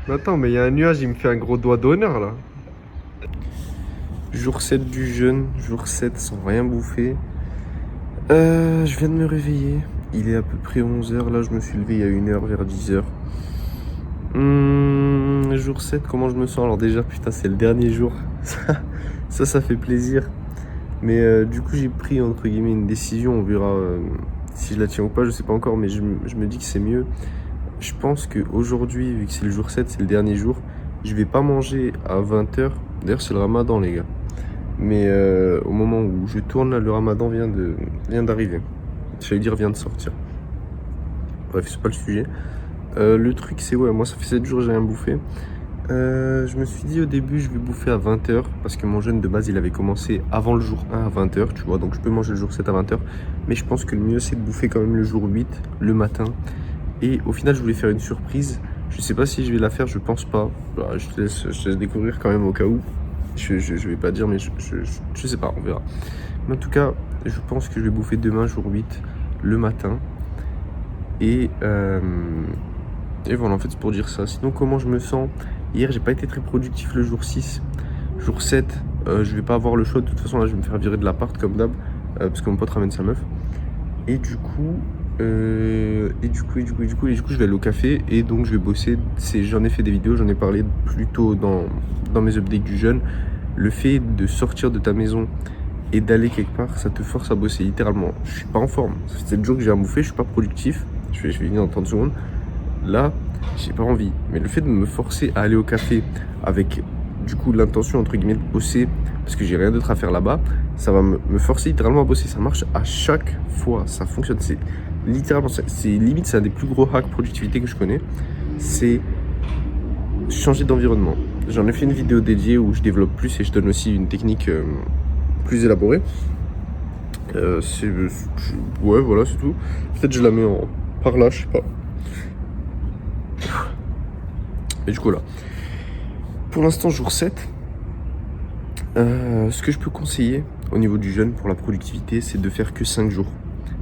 Mais attends, mais il y a un nuage, il me fait un gros doigt d'honneur là. Jour 7 du jeûne, jour 7 sans rien bouffer. Je viens de me réveiller. Il est à peu près 11h. Là, je me suis levé il y a 1 heure, vers 10h. Jour 7, comment je me sens? Alors, déjà, putain, c'est le dernier jour. Ça fait plaisir. Mais du coup, j'ai pris entre guillemets une décision. On verra si je la tiens ou pas. Je sais pas encore, mais je me dis que c'est mieux. Je pense qu'aujourd'hui, vu que c'est le jour 7, c'est le dernier jour, je vais pas manger à 20h. D'ailleurs, c'est le ramadan, les gars. Mais au moment où je tourne, là, le ramadan vient d'arriver. J'allais dire vient de sortir. Bref, c'est pas le sujet. Le truc, c'est, ouais, moi, ça fait 7 jours que j'ai rien bouffé. Je me suis dit au début, je vais bouffer à 20h. Parce que mon jeûne de base, il avait commencé avant le jour 1 à 20h, tu vois. Donc, je peux manger le jour 7 à 20h. Mais je pense que le mieux, c'est de bouffer quand même le jour 8, le matin. Et au final, je voulais faire une surprise. Je sais pas si je vais la faire, je pense pas. Bah, je te laisse découvrir quand même au cas où. Je vais pas dire, mais je sais pas, on verra. Mais en tout cas, je pense que je vais bouffer demain, jour 8, le matin. Et voilà, en fait, c'est pour dire ça. Sinon, comment je me sens? Hier, j'ai pas été très productif le jour 6. Jour 7, je vais pas avoir le choix. De toute façon, là, je vais me faire virer de l'appart comme d'hab. Parce que mon pote ramène sa meuf. Et du coup, je vais aller au café et donc je vais bosser. J'en ai fait des vidéos, j'en ai parlé plus tôt dans mes updates du jeûne. Le fait de sortir de ta maison et d'aller quelque part, ça te force à bosser littéralement. Je suis pas en forme. Ça fait 7 jours que j'ai rien bouffé, je suis pas productif. Je vais venir dans 30 secondes. Là, j'ai pas envie. Mais le fait de me forcer à aller au café avec du coup l'intention entre guillemets de bosser parce que j'ai rien d'autre à faire là-bas, ça va me forcer littéralement à bosser. Ça marche à chaque fois, ça fonctionne. C'est littéralement, c'est limite, c'est un des plus gros hacks productivité que je connais. C'est changer d'environnement. J'en ai fait une vidéo dédiée où je développe plus et je donne aussi une technique plus élaborée. Ouais, voilà, c'est tout. Peut-être je la mets par là, je sais pas. Et du coup, là, pour l'instant, jour 7, ce que je peux conseiller au niveau du jeûne pour la productivité, c'est de faire que 5 jours.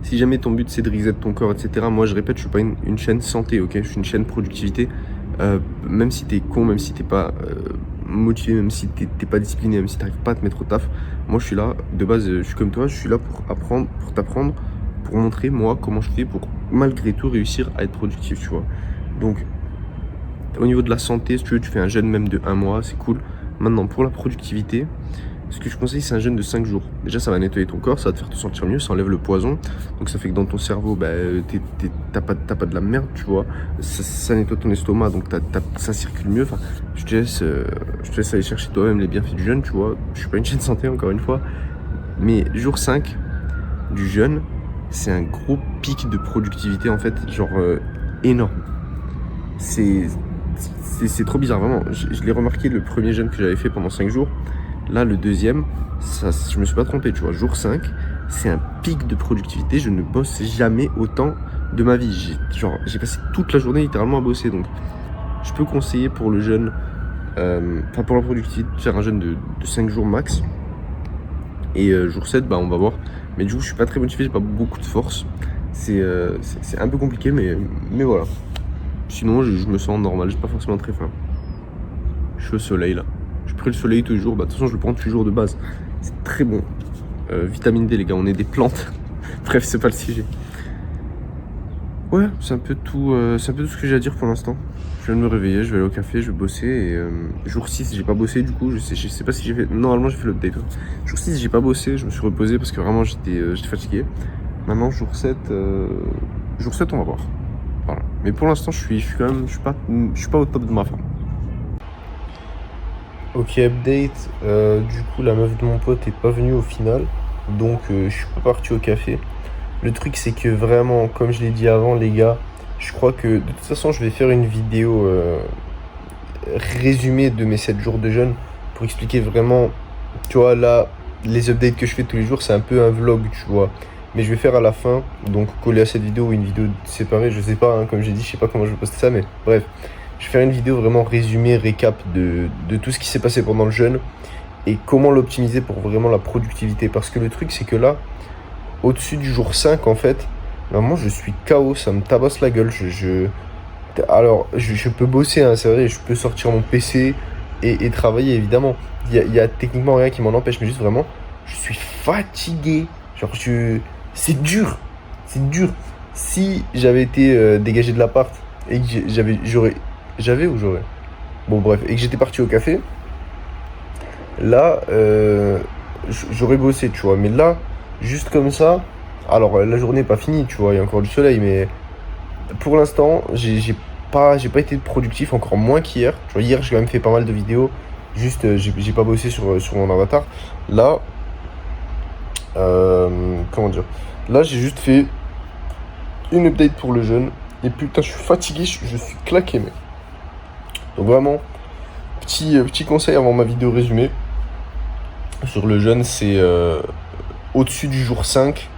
Si jamais ton but c'est de reset ton corps, etc., moi je répète, je suis pas une chaîne santé, ok? Je suis une chaîne productivité. Même si t'es con, même si t'es pas motivé, même si t'es pas discipliné, même si t'arrives pas à te mettre au taf, moi je suis là, de base, je suis comme toi, je suis là pour apprendre, pour t'apprendre, pour montrer moi comment je fais pour malgré tout réussir à être productif, tu vois. Donc, au niveau de la santé, si tu veux, tu fais un jeûne même de 1 mois, c'est cool. Maintenant, pour la productivité, ce que je conseille, c'est un jeûne de 5 jours. Déjà, ça va nettoyer ton corps, ça va te faire te sentir mieux, ça enlève le poison. Donc, ça fait que dans ton cerveau, bah, t'as pas de la merde, tu vois. Ça nettoie ton estomac, donc ça circule mieux. Enfin, je te laisse aller chercher toi-même les bienfaits du jeûne, tu vois. Je suis pas une chaîne santé, encore une fois. Mais jour 5 du jeûne, c'est un gros pic de productivité, en fait, genre énorme. C'est trop bizarre, vraiment. Je l'ai remarqué le premier jeûne que j'avais fait pendant 5 jours. Là, le deuxième, je me suis pas trompé, tu vois. Jour 5, c'est un pic de productivité. Je ne bosse jamais autant de ma vie. J'ai passé toute la journée littéralement à bosser. Donc, je peux conseiller pour le jeûne, enfin pour la productivité, de faire un jeûne de 5 jours max. Et jour 7, bah, on va voir. Mais du coup, je suis pas très motivé, j'ai pas beaucoup de force. C'est un peu compliqué, mais voilà. Sinon, je me sens normal, j'ai pas forcément très faim. Je suis au soleil là. Je prends le soleil tous les jours. Bah, de toute façon, je le prends tous les jours de base. C'est très bon. Vitamine D, les gars, on est des plantes. Bref, c'est pas le sujet. Ouais, c'est un peu tout ce que j'ai à dire pour l'instant. Je viens de me réveiller, je vais aller au café, je vais bosser. Et jour 6, j'ai pas bossé du coup. Je sais pas si j'ai fait. Normalement, j'ai fait l'update. Ouais. Jour 6, j'ai pas bossé. Je me suis reposé parce que vraiment, j'étais fatigué. Maintenant, jour 7, on va voir. Voilà. Mais pour l'instant, je suis pas au top de ma forme. Ok, update. Du coup, la meuf de mon pote est pas venue au final. Donc, je suis pas parti au café. Le truc, c'est que vraiment, comme je l'ai dit avant, les gars, je crois que de toute façon, je vais faire une vidéo résumée de mes 7 jours de jeûne pour expliquer vraiment, tu vois, là, les updates que je fais tous les jours, c'est un peu un vlog, tu vois. Mais je vais faire à la fin, donc coller à cette vidéo ou une vidéo séparée, je sais pas, hein, comme j'ai dit, je sais pas comment je vais poster ça, mais bref. Je vais faire une vidéo vraiment résumée, récap de tout ce qui s'est passé pendant le jeûne et comment l'optimiser pour vraiment la productivité. Parce que le truc, c'est que là, au-dessus du jour 5, en fait, vraiment, je suis KO, ça me tabasse la gueule. Alors, je peux bosser, hein, c'est vrai, je peux sortir mon PC et travailler, évidemment. Il y a techniquement rien qui m'en empêche, mais juste vraiment, je suis fatigué. Genre, c'est dur. C'est dur. Si j'avais été dégagé de l'appart et que j'avais ou j'aurais? Bon, bref, et que j'étais parti au café, là, j'aurais bossé, tu vois. Mais là, juste comme ça, alors la journée n'est pas finie, tu vois, il y a encore du soleil, mais pour l'instant, j'ai pas été productif, encore moins qu'hier. Tu vois, hier, j'ai quand même fait pas mal de vidéos. Juste, j'ai pas bossé sur mon avatar. Là, comment dire? Là, j'ai juste fait une update pour le jeune. Et putain, je suis fatigué, je suis claqué, mec. Donc vraiment, petit conseil avant ma vidéo résumée. Sur le jeune, c'est au-dessus du jour 5,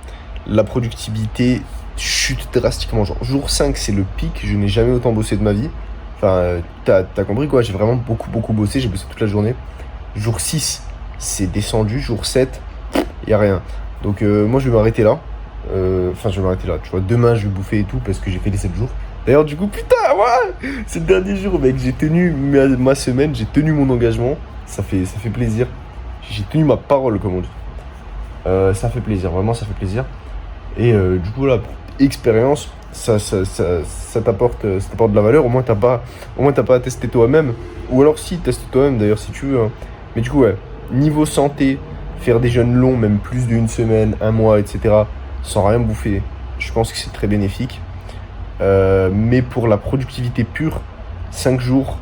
la productivité chute drastiquement. Genre, jour 5, c'est le pic. Je n'ai jamais autant bossé de ma vie. Enfin, t'as compris quoi? J'ai vraiment beaucoup bossé. J'ai bossé toute la journée. Jour 6, c'est descendu. Jour 7, y a rien. Donc, moi, je vais m'arrêter là. Enfin, je vais m'arrêter là. Tu vois, demain, je vais bouffer et tout parce que j'ai fait les 7 jours. D'ailleurs, du coup, putain, ouais, c'est le dernier jour, mec. J'ai tenu ma semaine. J'ai tenu mon engagement. Ça fait plaisir. J'ai tenu ma parole, comme on dit. Ça fait plaisir, vraiment, ça fait plaisir. Et du coup, là, expérience, ça t'apporte de la valeur. Au moins, t'as pas à tester toi-même. Ou alors, si, teste toi-même, d'ailleurs, si tu veux. Hein. Mais du coup, ouais, niveau santé, faire des jeûnes longs, même plus d'une semaine, un mois, etc., sans rien bouffer, je pense que c'est très bénéfique. Mais pour la productivité pure, 5 jours,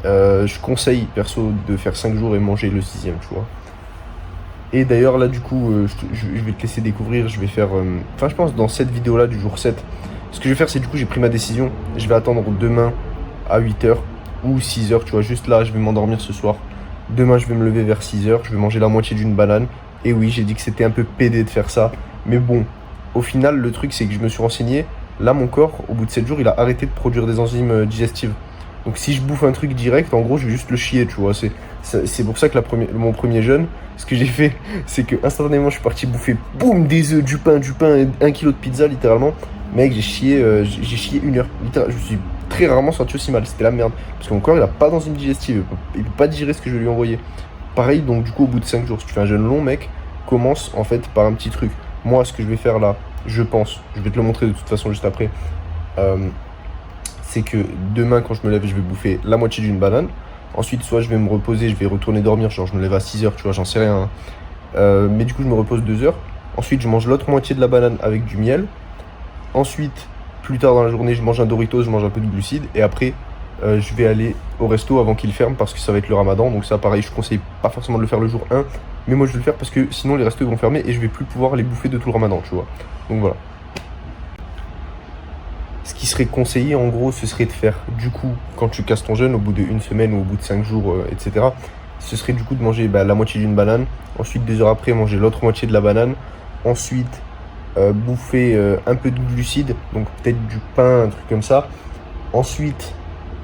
je conseille, perso, de faire 5 jours et manger le 6e, tu vois. Et d'ailleurs, là, du coup, je vais te laisser découvrir. Je vais faire. Enfin, je pense dans cette vidéo-là du jour 7. Ce que je vais faire, c'est du coup, j'ai pris ma décision. Je vais attendre demain à 8h ou 6h. Tu vois, juste là, je vais m'endormir ce soir. Demain, je vais me lever vers 6h. Je vais manger la moitié d'une banane. Et oui, j'ai dit que c'était un peu pédé de faire ça. Mais bon, au final, le truc, c'est que je me suis renseigné. Là, mon corps, au bout de 7 jours, il a arrêté de produire des enzymes digestives. Donc, si je bouffe un truc direct, en gros, je vais juste le chier, tu vois. C'est pour ça que mon premier jeûne, ce que j'ai fait, c'est que instantanément, je suis parti bouffer, boum, des œufs, du pain, et 1 kilo de pizza, littéralement. Mec, j'ai chié 1 heure. Littéralement, je me suis très rarement senti aussi mal. C'était la merde. Parce que mon corps, il a pas d'enzyme digestive. Il peut pas digérer ce que je vais lui envoyer. Pareil, donc, du coup, au bout de 5 jours, si tu fais un jeûne long, mec, commence en fait par un petit truc. Moi, ce que je vais faire là, je pense, je vais te le montrer de toute façon juste après. C'est que demain, quand je me lève, je vais bouffer la moitié d'une banane. Ensuite, soit je vais me reposer, je vais retourner dormir, genre je me lève à 6h, tu vois, j'en sais rien. Hein. Mais du coup, je me repose 2 heures. Ensuite, je mange l'autre moitié de la banane avec du miel. Ensuite, plus tard dans la journée, je mange un Doritos, je mange un peu de glucides. Et après, je vais aller au resto avant qu'il ferme parce que ça va être le ramadan. Donc ça, pareil, je conseille pas forcément de le faire le jour 1. Mais moi, je vais le faire parce que sinon, les restos vont fermer et je vais plus pouvoir les bouffer de tout le ramadan, tu vois. Donc voilà. Ce qui serait conseillé, en gros, ce serait de faire, du coup, quand tu casses ton jeûne, au bout d'une semaine ou au bout de 5 jours, etc., ce serait du coup de manger la moitié d'une banane. Ensuite, 2 heures après, manger l'autre moitié de la banane. Ensuite, bouffer un peu de glucides, donc peut-être du pain, un truc comme ça. Ensuite,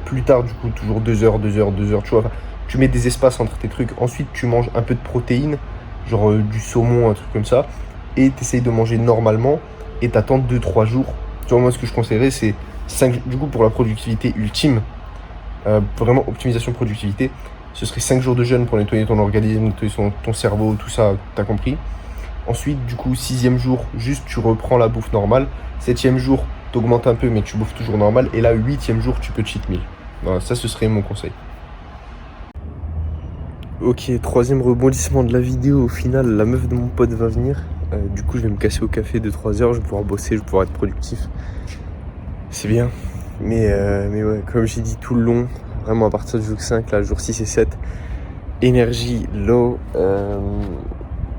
plus tard, du coup, toujours 2 heures, tu vois. Enfin, tu mets des espaces entre tes trucs. Ensuite, tu manges un peu de protéines, genre du saumon, un truc comme ça. Et tu essayes de manger normalement et t'attends 2-3 jours. Tu vois, moi, ce que je conseillerais, c'est 5, du coup, pour la productivité ultime, vraiment optimisation productivité, ce serait 5 jours de jeûne pour nettoyer ton organisme, nettoyer ton cerveau, tout ça, t'as compris. Ensuite, du coup, 6e jour, juste tu reprends la bouffe normale. 7e jour, t'augmentes un peu, mais tu bouffes toujours normal. Et là, 8e jour, tu peux cheat meal. Voilà, ça, ce serait mon conseil. Ok, 3e rebondissement de la vidéo. Au final, la meuf de mon pote va venir. Du coup, je vais me casser au café de 3 heures. Je vais pouvoir bosser, je vais pouvoir être productif. C'est bien. Mais ouais, comme j'ai dit tout le long, vraiment à partir du jour 5, là, jour 6 et 7, énergie low,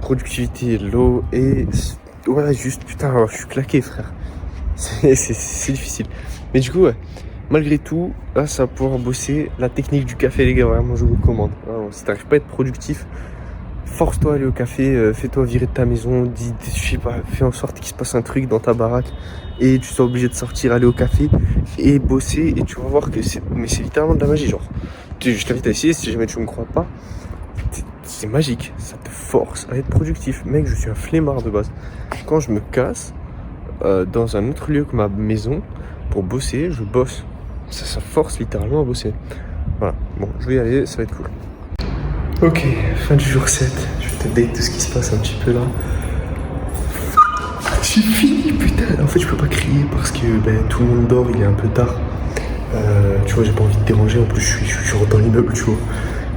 productivité low et ouais, juste putain, alors, je suis claqué, frère. C'est difficile. Mais du coup, ouais, malgré tout, là, ça va pouvoir bosser. La technique du café, les gars, vraiment, je vous recommande. Vraiment, si t'arrives pas à être productif, force-toi à aller au café, fais-toi virer de ta maison, je sais pas, fais en sorte qu'il se passe un truc dans ta baraque et tu sois obligé de sortir, aller au café et bosser et tu vas voir que c'est littéralement de la magie, genre. Je t'invite à essayer si jamais tu me crois pas. C'est magique, ça te force à être productif. Mec, je suis un flemmard de base. Quand je me casse dans un autre lieu que ma maison pour bosser, je bosse. Ça force littéralement à bosser. Voilà, bon, je vais y aller, ça va être cool. Ok, fin du jour 7. Je vais te date tout ce qui se passe un petit peu là. J'ai fini, putain. En fait, je peux pas crier parce que tout le monde dort, il est un peu tard. Tu vois, j'ai pas envie de déranger. En plus, je suis dans l'immeuble, tu vois.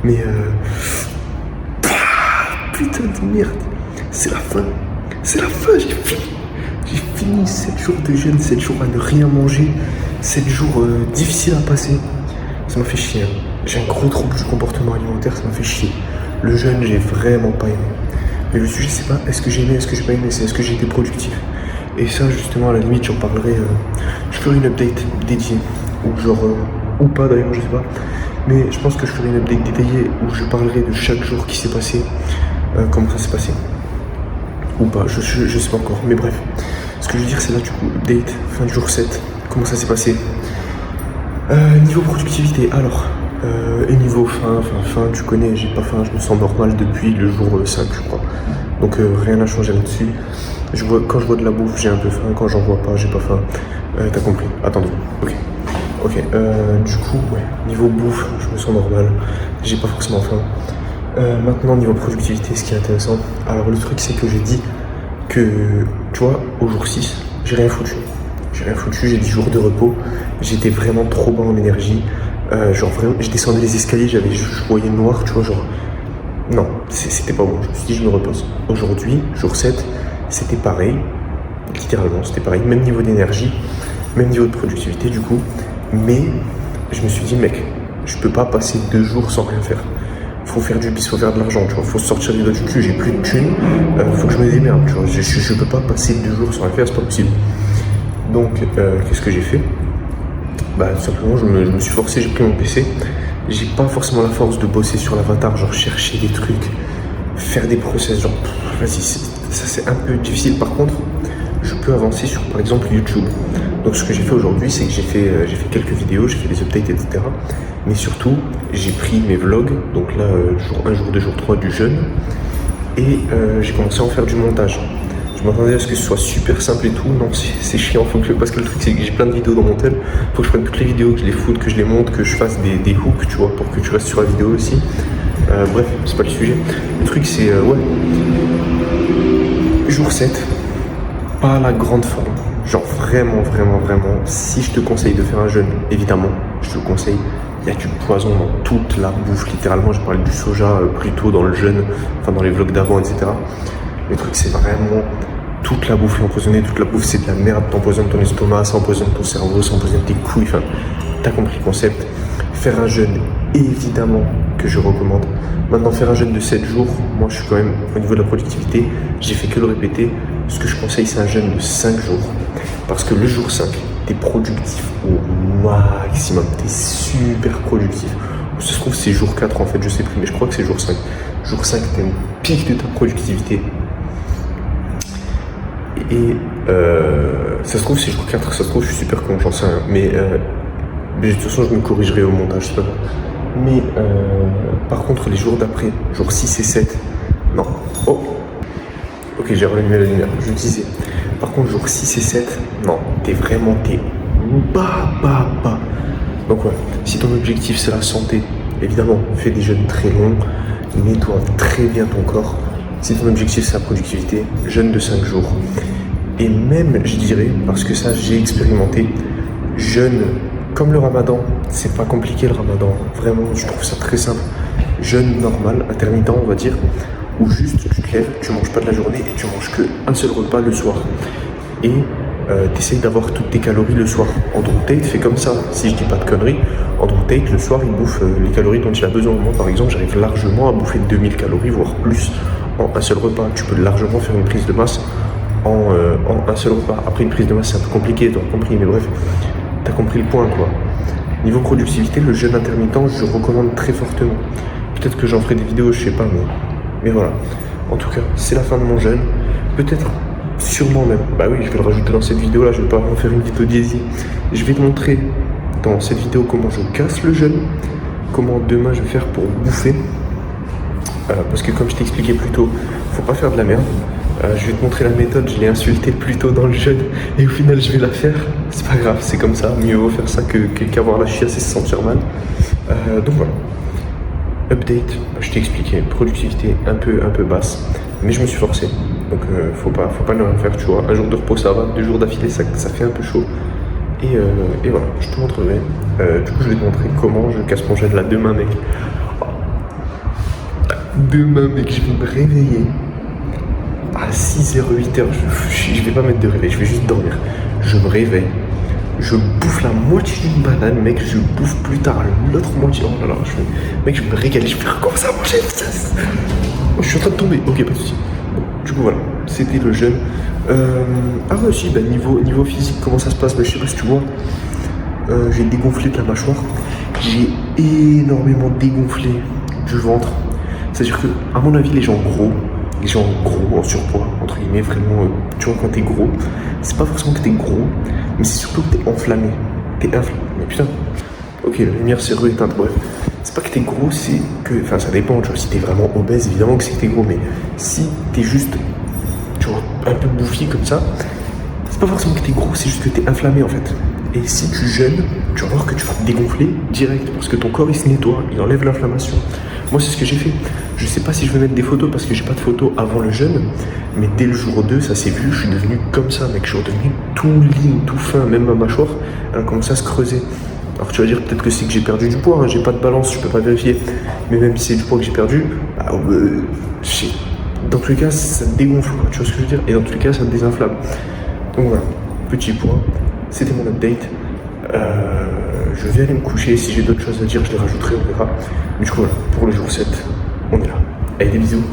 Mais putain de merde. C'est la fin. C'est la fin, j'ai fini. J'ai fini 7 jours de jeûne, 7 jours à ne rien manger, 7 jours difficiles à passer. Ça m'a fait chier. J'ai un gros trouble du comportement alimentaire, ça m'a fait chier. Le jeûne, j'ai vraiment pas aimé. Mais le sujet, c'est pas est-ce que j'ai aimé, est-ce que j'ai pas aimé, c'est est-ce que j'ai été productif. Et ça, justement, à la limite, j'en parlerai. Je ferai une update dédiée, ou genre, ou pas d'ailleurs, je sais pas. Mais je pense que je ferai une update détaillée où je parlerai de chaque jour qui s'est passé, comment ça s'est passé. Ou pas, je sais pas encore, mais bref. Ce que je veux dire, c'est là, du coup, update, fin du jour 7, comment ça s'est passé. Niveau productivité, alors, et niveau faim, tu connais, j'ai pas faim, je me sens normal depuis le jour 5, je crois. Donc rien n'a changé là-dessus. Quand je vois de la bouffe, j'ai un peu faim, quand j'en vois pas, j'ai pas faim. T'as compris, attendez, ok, du coup, ouais, niveau bouffe, je me sens normal, j'ai pas forcément faim. Maintenant, niveau productivité, ce qui est intéressant, alors le truc, c'est que j'ai dit que, tu vois, au jour 6, j'ai rien foutu. J'ai 10 jours de repos, j'étais vraiment trop bas en énergie. Genre vraiment, je descendais les escaliers, je voyais noir, tu vois, genre... Non, c'était pas bon, je me suis dit je me repose. Aujourd'hui, jour 7, c'était pareil, littéralement, c'était pareil, même niveau d'énergie, même niveau de productivité du coup, mais je me suis dit mec, je peux pas passer 2 jours sans rien faire. Faut faire du bis, faut faire de l'argent, tu vois, faut sortir les doigts du cul, j'ai plus de thunes, faut que je me démerde, tu vois, je peux pas passer 2 jours sans rien faire, c'est pas possible. Donc, qu'est-ce que j'ai fait? Tout simplement, je me suis forcé, j'ai pris mon PC. J'ai pas forcément la force de bosser sur l'avatar, genre chercher des trucs, faire des process, genre, vas-y, ça c'est un peu difficile. Par contre, je peux avancer sur, par exemple, YouTube. Donc, ce que j'ai fait aujourd'hui, c'est que j'ai fait quelques vidéos, j'ai fait des updates, etc. Mais surtout, j'ai pris mes vlogs, donc là, jour 1, jour 2, jour 3 du jeûne, et j'ai commencé à en faire du montage. Je m'attendais à ce que ce soit super simple et tout. Non, c'est chiant. Parce que le truc, c'est que j'ai plein de vidéos dans mon tel. Faut que je prenne toutes les vidéos, que je les foute, que je les monte, que je fasse des hooks, tu vois, pour que tu restes sur la vidéo aussi. Bref, c'est pas le sujet. Le truc, c'est, ouais. Jour 7, pas la grande forme. Genre vraiment, si je te conseille de faire un jeûne, évidemment, je te le conseille. Il y a du poison dans toute la bouffe, littéralement. Je parlais du soja plus tôt dans le jeûne, enfin dans les vlogs d'avant, etc. Le truc, c'est vraiment toute la bouffe est empoisonnée, toute la bouffe c'est de la merde, t'empoisonnes ton estomac, ça empoisonne ton cerveau, ça empoisonne tes couilles, enfin, t'as compris le concept. Faire un jeûne, évidemment que je recommande. Maintenant, faire un jeûne de 7 jours, moi je suis quand même, au niveau de la productivité, j'ai fait que le répéter. Ce que je conseille, c'est un jeûne de 5 jours. Parce que le jour 5, t'es productif au maximum, t'es super productif. Ça se trouve, c'est jour 4 en fait, je sais plus, mais je crois que c'est jour 5. Jour 5, t'as une pique de ta productivité. Et ça se trouve, c'est jour 4, ça se trouve, je suis super con, j'en sais rien. Mais de toute façon, je me corrigerai au montage, c'est pas grave. Mais par contre, les jours d'après, jour 6 et 7, non. Oh, ok, j'ai rallumé la lumière, je disais. Par contre, jour 6 et 7, non, t'es bas. Donc ouais, si ton objectif c'est la santé, évidemment, fais des jeûnes très longs, nettoie très bien ton corps. Si ton objectif c'est la productivité, jeûne de 5 jours. Et même, je dirais, parce que ça j'ai expérimenté, jeûne comme le ramadan, c'est pas compliqué le ramadan, vraiment, je trouve ça très simple. Jeûne normal, intermittent on va dire, où juste tu te lèves, tu manges pas de la journée et tu manges qu'un seul repas le soir. Et t'essayes d'avoir toutes tes calories le soir. Andrew Tate fait comme ça, si je dis pas de conneries. Andrew Tate, le soir, il bouffe les calories dont il a besoin. Moi, par exemple, j'arrive largement à bouffer 2000 calories, voire plus, en un seul repas. Tu peux largement faire une prise de masse en un seul repas. Après, une prise de masse, c'est un peu compliqué, t'as compris, mais bref, t'as compris le point, quoi. Niveau productivité, le jeûne intermittent, je recommande très fortement. Peut-être que j'en ferai des vidéos, je sais pas, mais voilà. En tout cas, c'est la fin de mon jeûne. Peut-être, sûrement même, bah oui, je vais le rajouter dans cette vidéo-là, je vais pas en faire une vidéo dédiée. Je vais te montrer dans cette vidéo comment je casse le jeûne, comment demain je vais faire pour bouffer. Parce que comme je t'ai expliqué plus tôt, faut pas faire de la merde. Je vais te montrer la méthode, je l'ai insulté plus tôt dans le jeûne et au final je vais la faire. c'est pas grave, c'est comme ça. Mieux vaut faire ça qu'avoir la chiasse et se sentir mal. Donc voilà. Update, je t'ai expliqué, productivité un peu basse, mais je me suis forcé. Donc faut pas ne rien faire, tu vois. Un jour de repos ça va, 2 jours d'affilée ça fait un peu chaud. Et voilà, je te montrerai. Du coup je vais te montrer comment je casse mon gène là demain mec. Demain mec, je vais me réveiller à 6h, 8h, je vais pas mettre de réveil, je vais juste dormir. Je me réveille, je bouffe la moitié d'une banane, mec, je bouffe plus tard l'autre moitié. Oh là là, mec, je me régale, je vais recommencer à manger. Oh, je suis en train de tomber, ok, pas de soucis. Bon, du coup, voilà, c'était le jeûne. Ah ouais, aussi, bah, niveau physique, comment ça se passe? Bah, je sais pas si tu vois, j'ai dégonflé de la mâchoire, j'ai énormément dégonflé du ventre. C'est-à-dire que, à mon avis, les gens gros, en surpoids, entre guillemets, vraiment, tu vois, quand t'es gros, c'est pas forcément que t'es gros, mais c'est surtout que t'es enflammé. T'es inflammé. Mais putain, ok, la lumière s'est re-éteinte, bref. C'est pas que t'es gros, c'est que. Enfin, ça dépend, tu vois, si t'es vraiment obèse, évidemment que c'est que t'es gros, mais si t'es juste, tu vois, un peu bouffi comme ça, c'est pas forcément que t'es gros, c'est juste que t'es inflammé en fait. Et si tu jeûnes, tu vas voir que tu vas te dégonfler direct, parce que ton corps il se nettoie, il enlève l'inflammation. Moi, c'est ce que j'ai fait. Je sais pas si je vais mettre des photos parce que j'ai pas de photos avant le jeûne, mais dès le jour 2, ça s'est vu, je suis devenu comme ça, mec. Je suis redevenu tout lean, tout fin, même ma mâchoire, elle a commencé à se creuser. Alors tu vas dire peut-être que c'est que j'ai perdu du poids, hein, j'ai pas de balance, je peux pas vérifier. Mais même si c'est du poids que j'ai perdu, bah, dans tous les cas, ça te dégonfle, quoi, tu vois ce que je veux dire? Et dans tous les cas, ça te désinflamme. Donc voilà, petit point, c'était mon update. Je vais aller me coucher, si j'ai d'autres choses à dire, je les rajouterai, on verra. Mais du coup, voilà, pour le jour 7, on est là. Allez, des bisous.